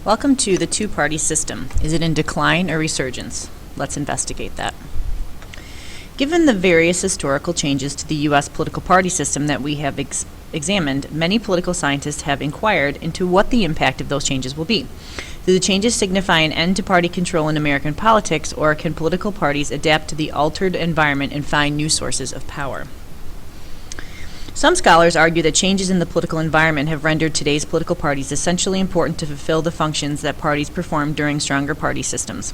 Welcome to the two-party system. Is it in decline or resurgence? Let's investigate that. Given the various historical changes to the U.S. political party system that we have examined, many political scientists have inquired into what the impact of those changes will be. Do the changes signify an end to party control in American politics, or can political parties adapt to the altered environment and find new sources of power? Some scholars argue that changes in the political environment have rendered today's political parties essentially important to fulfill the functions that parties performed during stronger party systems.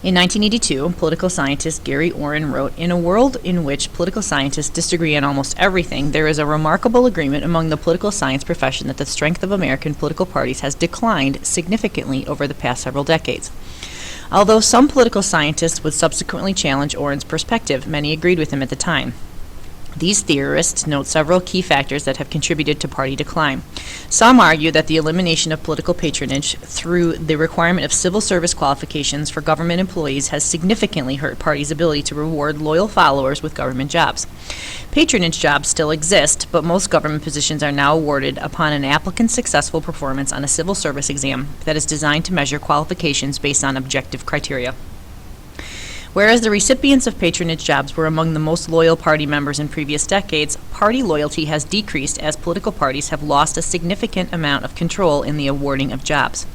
In 1982, political scientist Gary Orrin wrote, "In a world in which political scientists disagree on almost everything, there is a remarkable agreement among the political science profession that the strength of American political parties has declined significantly over the past several decades." Although some political scientists would subsequently challenge Orrin's perspective, many agreed with him at the time. These theorists note several key factors that have contributed to party decline. Some argue that the elimination of political patronage through the requirement of civil service qualifications for government employees has significantly hurt parties' ability to reward loyal followers with government jobs. Patronage jobs still exist, but most government positions are now awarded upon an applicant's successful performance on a civil service exam that is designed to measure qualifications based on objective criteria. Whereas the recipients of patronage jobs were among the most loyal party members in previous decades, party loyalty has decreased as political parties have lost a significant amount of control in the awarding of jobs.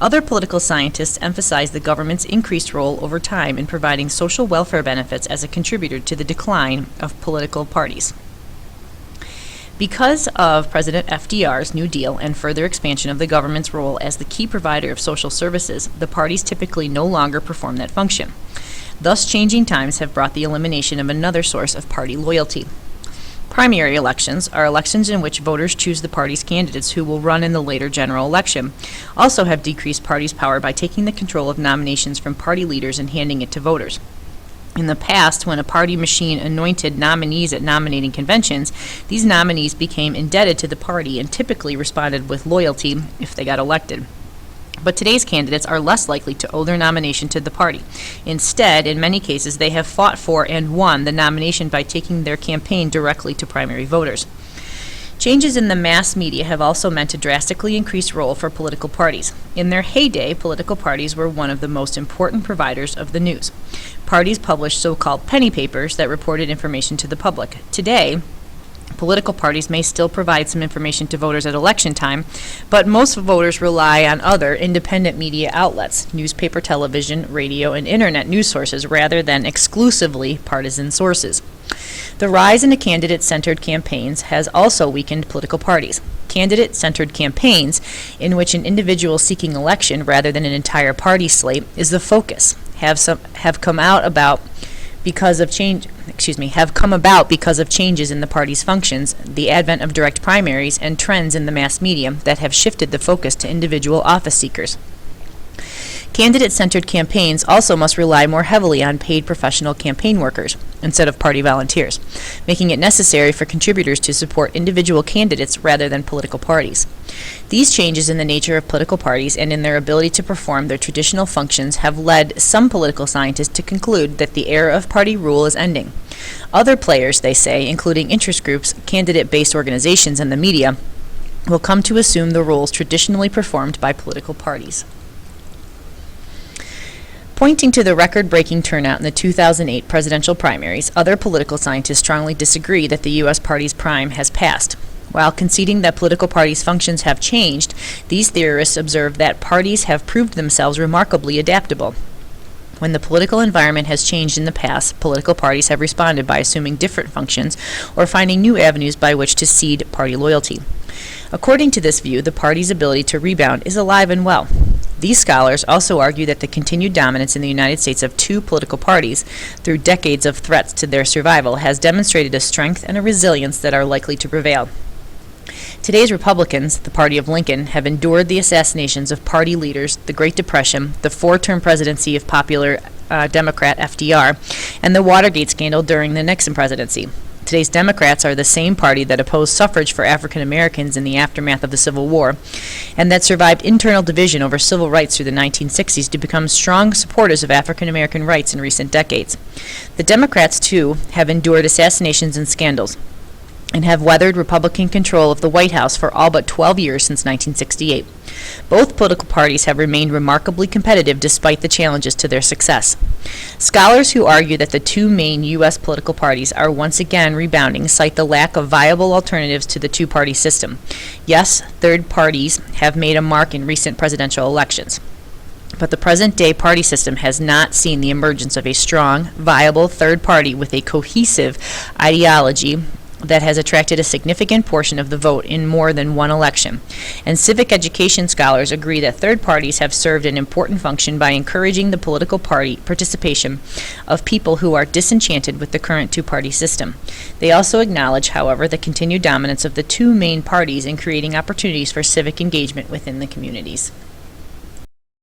Other political scientists emphasize the government's increased role over time in providing social welfare benefits as a contributor to the decline of political parties. Because of President FDR's New Deal and further expansion of the government's role as the key provider of social services, the parties typically no longer perform that function. Thus, changing times have brought the elimination of another source of party loyalty. Primary elections are elections in which voters choose the party's candidates who will run in the later general election, also have decreased parties' power by taking the control of nominations from party leaders and handing it to voters. In the past, when a party machine anointed nominees at nominating conventions, these nominees became indebted to the party and typically responded with loyalty if they got elected. But today's candidates are less likely to owe their nomination to the party. Instead, in many cases, they have fought for and won the nomination by taking their campaign directly to primary voters. Changes in the mass media have also meant a drastically increased role for political parties. In their heyday, political parties were one of the most important providers of the news. Parties published so-called penny papers that reported information to the public. Today, political parties may still provide some information to voters at election time, but most voters rely on other independent media outlets, newspaper, television, radio, and internet news sources, rather than exclusively partisan sources. The rise in candidate-centered campaigns has also weakened political parties. Candidate-centered campaigns, in which an individual seeking election rather than an entire party slate is the focus, have come about because of changes in the party's functions, the advent of direct primaries, and trends in the mass media that have shifted the focus to individual office seekers. Candidate-centered campaigns also must rely more heavily on paid professional campaign workers instead of party volunteers, making it necessary for contributors to support individual candidates rather than political parties. These changes in the nature of political parties and in their ability to perform their traditional functions have led some political scientists to conclude that the era of party rule is ending. Other players, they say, including interest groups, candidate-based organizations, and the media, will come to assume the roles traditionally performed by political parties. Pointing to the record-breaking turnout in the 2008 presidential primaries, other political scientists strongly disagree that the U.S. party's prime has passed. While conceding that political parties' functions have changed, these theorists observe that parties have proved themselves remarkably adaptable. When the political environment has changed in the past, political parties have responded by assuming different functions or finding new avenues by which to cede party loyalty. According to this view, the party's ability to rebound is alive and well. These scholars also argue that the continued dominance in the United States of two political parties through decades of threats to their survival has demonstrated a strength and a resilience that are likely to prevail. Today's Republicans, the party of Lincoln, have endured the assassinations of party leaders, the Great Depression, the four-term presidency of popular Democrat FDR, and the Watergate scandal during the Nixon presidency. Today's Democrats are the same party that opposed suffrage for African Americans in the aftermath of the Civil War, and that survived internal division over civil rights through the 1960s to become strong supporters of African American rights in recent decades. The Democrats, too, have endured assassinations and scandals. and have weathered Republican control of the White House for all but 12 years since 1968. Both political parties have remained remarkably competitive despite the challenges to their success. Scholars who argue that the two main U.S. political parties are once again rebounding cite the lack of viable alternatives to the two-party system. Yes, third parties have made a mark in recent presidential elections, but the present-day party system has not seen the emergence of a strong, viable third party with a cohesive ideology that has attracted a significant portion of the vote in more than one election. And civic education scholars agree that third parties have served an important function by encouraging the political party participation of people who are disenchanted with the current two-party system. They also acknowledge, however, the continued dominance of the two main parties in creating opportunities for civic engagement within the communities.